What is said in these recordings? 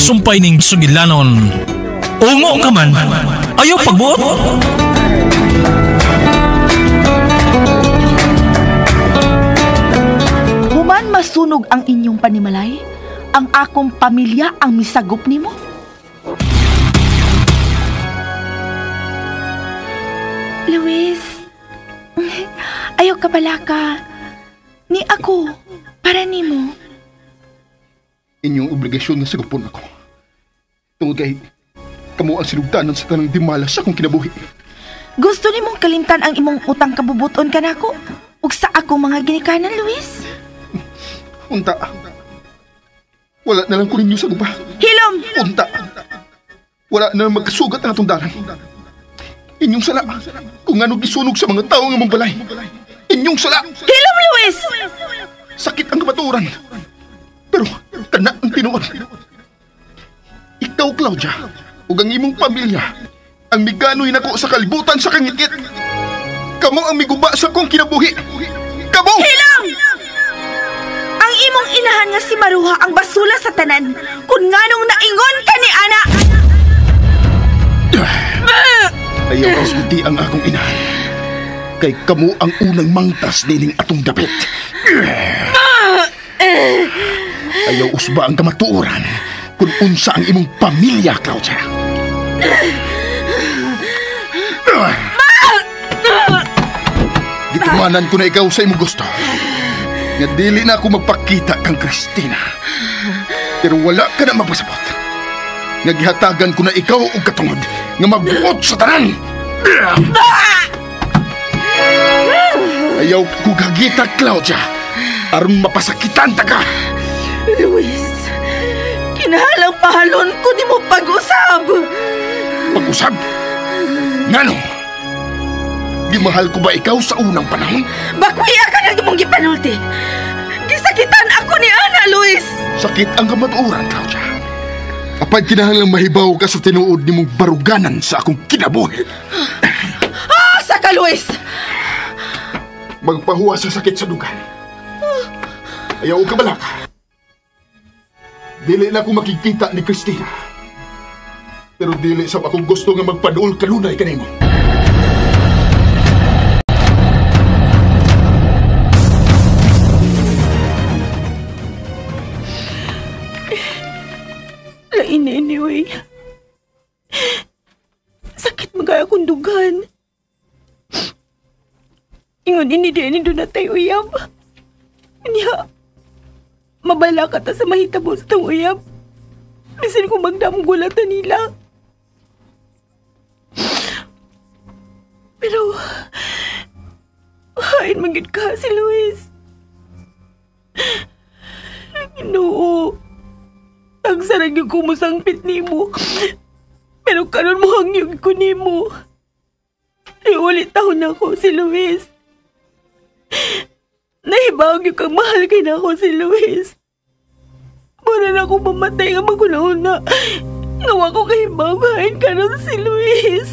nagsumpay ning sugilanon. Ungo ka man, ayaw pagbuot. Human masunog ang inyong panimalay, ang akong pamilya ang misagop nimo. Luis, ayaw ka bala ka. Ni ako, para nimo. Inyong obligasyon na sagupon ako. Tungod kay kamo ang sinugdanan sa tanang dimalas sa akong kinabuhi. Gusto nimong kalimtan ang imong utang kabubuton ka nako ug sa ako mga ginikanan, Luis? Unta. Wala na lang ko ninyo sa guba. Hilom! Unta. Wala na lang magkasugat ang atong daran. Inyong sala. Kung ano gisunog sa mga tao ng mong balay. Inyong sala. Hilom, Luis! Sakit ang kamaturan. Pero kana ang tinuod. Ikaw, Claudia, ug ang imong pamilya, ang miganoy nako sa kalibutan sa kangitgit. Kamo ang miguba sa kong kinabuhi. Kamo! Hilom! Ang imong inahan nga si Maruha ang basula sa tanan kung nganong naingon ka ni Ana. Ayaw kasulti ang akong inahan. Kay kamo ang unang mangtas dining atong dapit. Ayaw usba ang kamatuoran kung unsa ang imong pamilya, Claudia. Gitumanan ko na ikaw sa imong gusto. Nga dili na ako magpakita kang Cristina. Pero wala ka na magpasabot. Nga gihatagan ko na ikaw og katungod nga magbuot sa tanan. Ayaw ko gagita, Claudia, aron mapasakitan ta ka. Luis, kinahalang pahalon ko di mo pag-usab. Pag-usab? Ngano? Di mahal ko ba ikaw sa unang panahon? Bakuya ka na imong gipanulti. Gisakitan ako ni Ana, Luis. Sakit ang kamatuoran, Claudia. Kapag kinahanglang mahibaw ka sa tinuod ni mong baruganan sa akong kinabuhi. Saka, Luis! Magpahuwa sa sakit sa dugan. Ayaw ka bala ka. Dili na ako makikita ni Cristina. Pero dili sa akong gusto nga magpaduol kanunay kanimo. Lain anyway. Sakit magaya akong dugan. Ingon ini doon na tayo uyab. Niya, mabala ka ta sa mahitabo sa itong uyab. Bisan kung magdamgulatan nila. Pero, hain magid ka si Luis. Ginoo. Tagsarag yung kumusangpit ni mo. Pero karon mo hangyog ko ni mo. Ulit taon na ako si Luis. Nahibawag yung kang mahal kay na ako si Luis. Muna na ako mamatay nga maguna-una. Ngawa ko kahibawagain karon si Luis.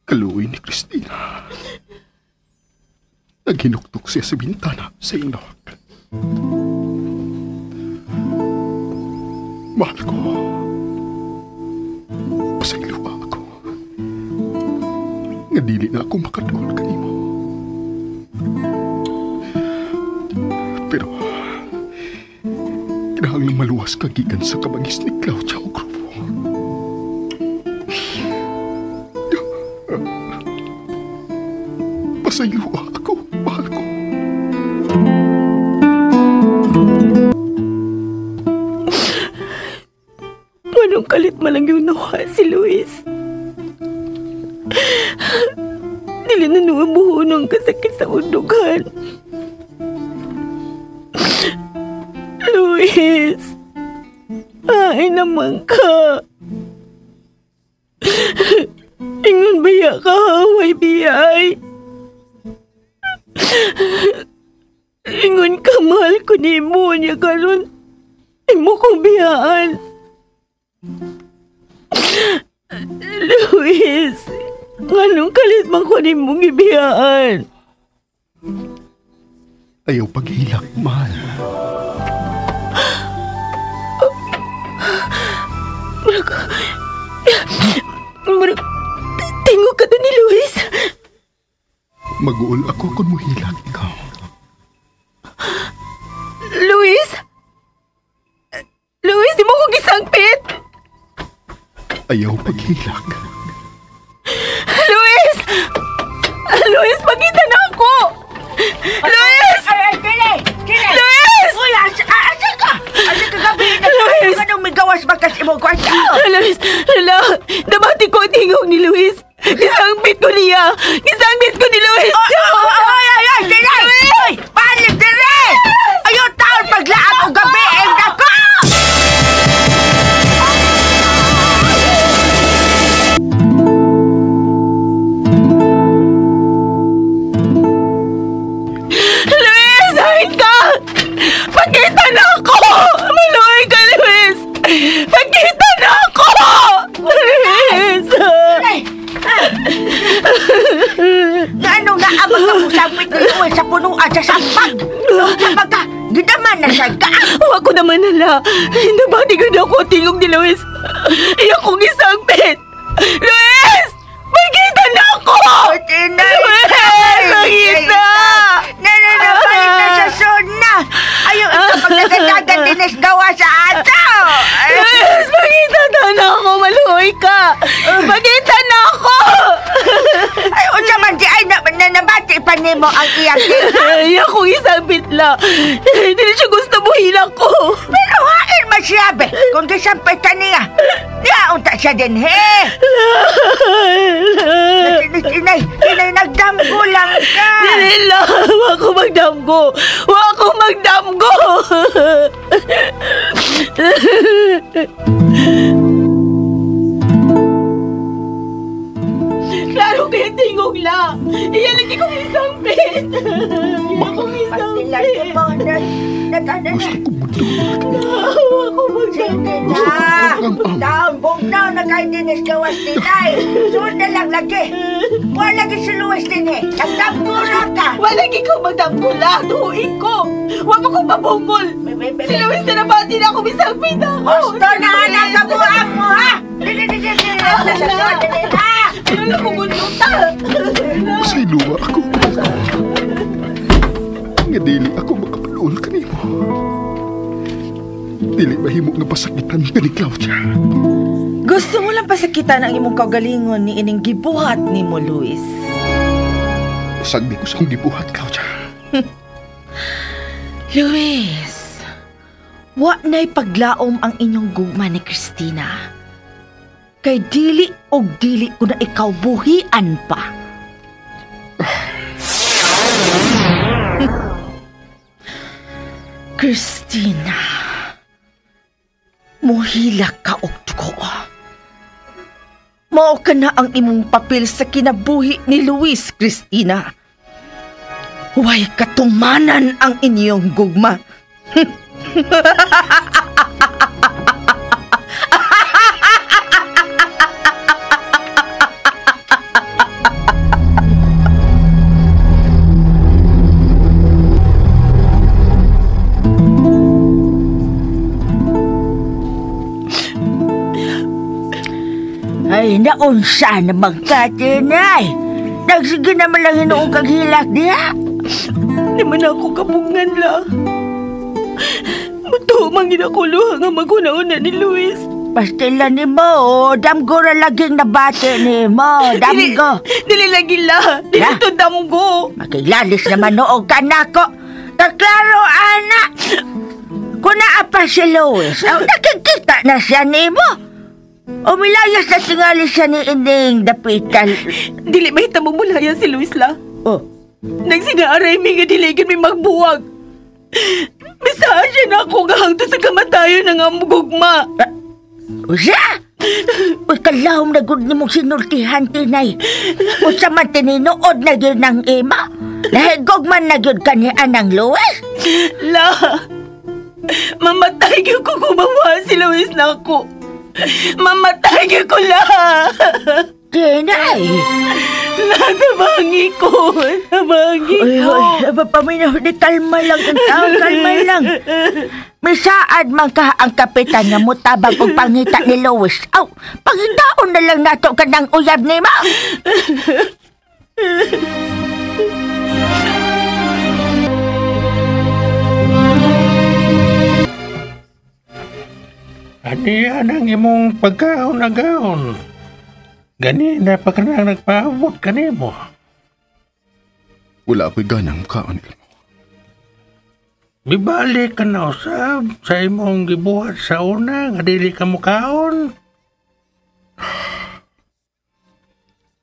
Kaluoy ni Cristina. Naghinuktok siya sa bintana sa inawag. Mahal ko. Pasayluwa ako. Nga dili na ako makadol kanimo. Pero kinahanglang maluwas ka gikan sa kabagis ni Claudia o grupo. Pasayluwa ako, mahal ko. Anong kalit malang yung nawa si Luis? Dili na nung buhunong kasakit sa undugan. Luis, ay na naman ka. Ingon baya ka haway biyay. Ingon ka mahal ko nimo niya karon. Imo kong biyaan. Luis, nganong kalit man ko nimong ibiyaan? Ayaw paghilak, mahal. Murag, tingog ka to ni Luis. Mag-uol ako kung muhilak ikaw. Luis? Luis, di mo ko gisangpit? Ayaw paghilak. Luis! Luis, makita na ako! Luis! Ay, Tilay! Luis! Uy, asan ka? Asan ka gabi? Luis! Anong may gawas ba kasi mo kwarta? Luis! Lala! Nabati ko ang tingog ni Luis! Gisangpit ko niya! Gisangpit ko ni Luis! Ay, Tilay! Uy, balik Tilay! Ayaw taon paglaan o gabi! Ay, nako! Luis! Hain ka! Pagkita na ako! Maluhay ka, Luis! Pagkita na ako! Luis! Ano nga abang ka musapit ni Luis sa punuan sa sampag? Kapag ka, gidaman na siya ka! Huwag ko naman nala. Nabati ko na ako tingog ni Luis. Iyak kong isangpit. Luis! Magkita na ako! Tinay! Luis! Magkita! Nananabalik na sa sona! Ayaw ito pagkagadagan din is gawa sa ato! Luis! Magkita na ako! Maluhoy ka! Magkita na ako! Ay, unsa man di ay nabati pa nimo ang iyang Iyak kong isangpit la. Hindi siya gusto buhilang ko. pero hain masyabi kung gisampay ka niya. Niya unta siya din, he! Tinay, nagdamgo lang ka! Nila! Huwag ko magdamgo! Huwag ko magdamgo! Klaro kayo tingog la! Iyan lagi kong isang pit! Iyan kong isang Pastilan pit! mo, nagkana Gusto ko magdamag. Huwag ko magdamgo! Dambog na nakaidinis gawas tinay! Sunod na lang lagi! Wala lagi si Luis din eh! Nagdamgo na ka! Walagi ko magdamgo la! Tuhuin ko! Huwag mo kong mabungol! Si Luis na nabati na ako isang pit ako! Gusto na anak kabuang mo, ha? Nasa sunod na ha? Ano na kugunduta? Pasayloa ako. Nga dili ako makapaluol kanimo. Dili mahimo nga pasakitan ka ni Claudia. Gusto mo lang pasakitan ang imong kaugalingon ni ining gibuhat ni mo, Luis. Sagdi ko sa akong gibuhat, Claudia. Luis, wa na'y paglaom ang inyong gugma ni Christina. Kay dili og dili ko na ikaw buhian pa. Christina, mohila ka og dugo. Mao ka na ang imong papel sa kinabuhi ni Luis, Christina. Huwag katumanan ang inyong gugma. Ay, naunsa na magkatinay. Nagsige naman lang hinoong kaghilak diha. Di man ako kabungan la. Muto mangin ako luha nga maguna-una ni Luis. Pastila ni mo, damgo ra laging nabate ni mo, damgo. Dili lagi la. Dili La? to damgo. Makilalis naman noong kanako. Kaklaro, anak. Kung naapa si Luis, nakikita na siya ni mo. Umilayas na tingali siya ni Ining dapitan. Dili mahita mo mulaya si Luis la. Oh, Nagsinaaray mi nga diligan mi magbuwag. Misahan siya na ako nga hangtod sa kamatayon ng amugugma. Usa? Uy, kalahom na gud ni mong sinultihan, tinay. Usa man tininood na yun ng ima. Lahigog man na yun kaniya ng Luis. La, mamatay gyud ko kumawa si Luis na ako. Mamatay gyud ko, la. Tinay. La, tabangi ko. Tabangi ko. Uy, paminaw, di kalma lang ang tao, kalma lang. May saad man ka ang kapitan nga mutabang o pangita ni Luis. Aw, pangitaon na lang nato ka ng uyab ni ma. Aniyan ang imong pagkaon-agaon. Ganina pa ka na nagpaabot ka nimo. Wala ako'y ganang kaon mo. Bibalik ka na usab sa imong gibuhat sa una nga dili ka mukaon.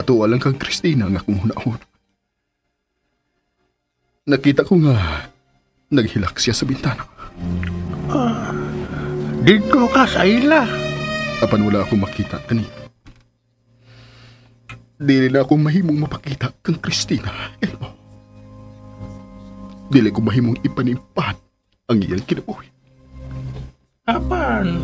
Ato alang kang Christina nga akong hunahon. Nakita ko nga naghilak siya sa bintana. Dito ka sa ila. Apan wala akong makita kanina. Dili na akong mahimong mapakita kang Christina, Elmo. Dili ko mahimong ipanimpan ang iyang kinabuhi. Apan,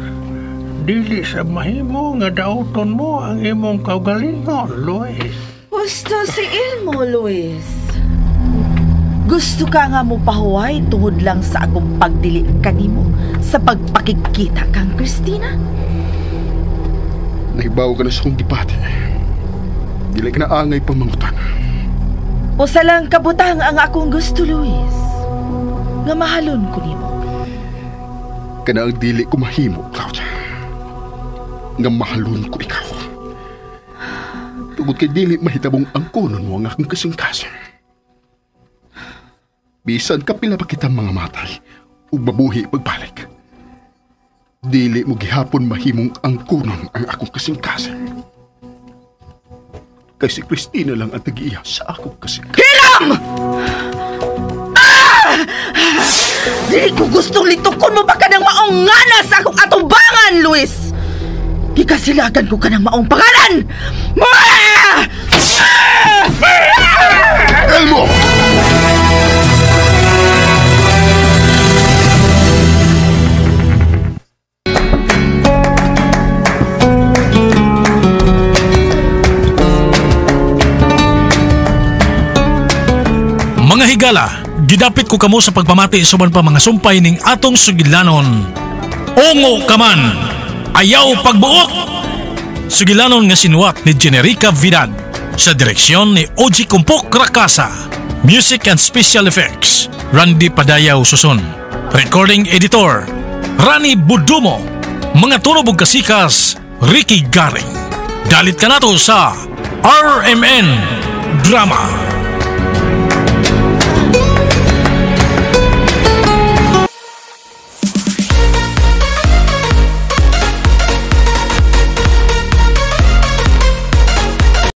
dili sa mahimo nga dauton mo ang imong kaugalingon, Luis. Gusto si Elmo, Luis. Gusto ka nga mo pahuway tungod lang sa akong pagdili kanimo sa pagpakikita kang Christina? Nahibaw ka na sa kong gipati. Dili ka na angay pamangutan. Usa lang kabutang ang akong gusto, Luis. Nga mahalon ko nimo. Kana ang dili ko mahimo, Claudia. Nga mahalon ko ikaw. Tugod kay dili mahitabong ang kunon mo ang akong kasing-kasing. Bisan kapila pa kita mga matay o mabuhi pagbalik. Dili mo gihapon mahimong ang kunon ang akong kasing-kasing. Kay si Christina lang ang tag-iya sa akong kasing-kasing. Hilam! Dili ko gustong litukon mo ba ka ng maong ngana sa akong atubangan, Luis! Gikasilagan ko ka ng maong pangalan! Elmo! Mga higala, gidapit ko kamo sa pagpamati suman pa mga sumpay ning atong sugilanon. Ungo ka man, ayaw pagbuot! Sugilanon nga sinuwat ni Generica Vidal sa direksyon ni Oji Kumpok Rakasa. Music and Special Effects, Randy Padayaw Susun. Recording Editor, Rani Budumo. Mga tunobog kasikas, Ricky Garing. Dalit ka nato sa RMN Drama.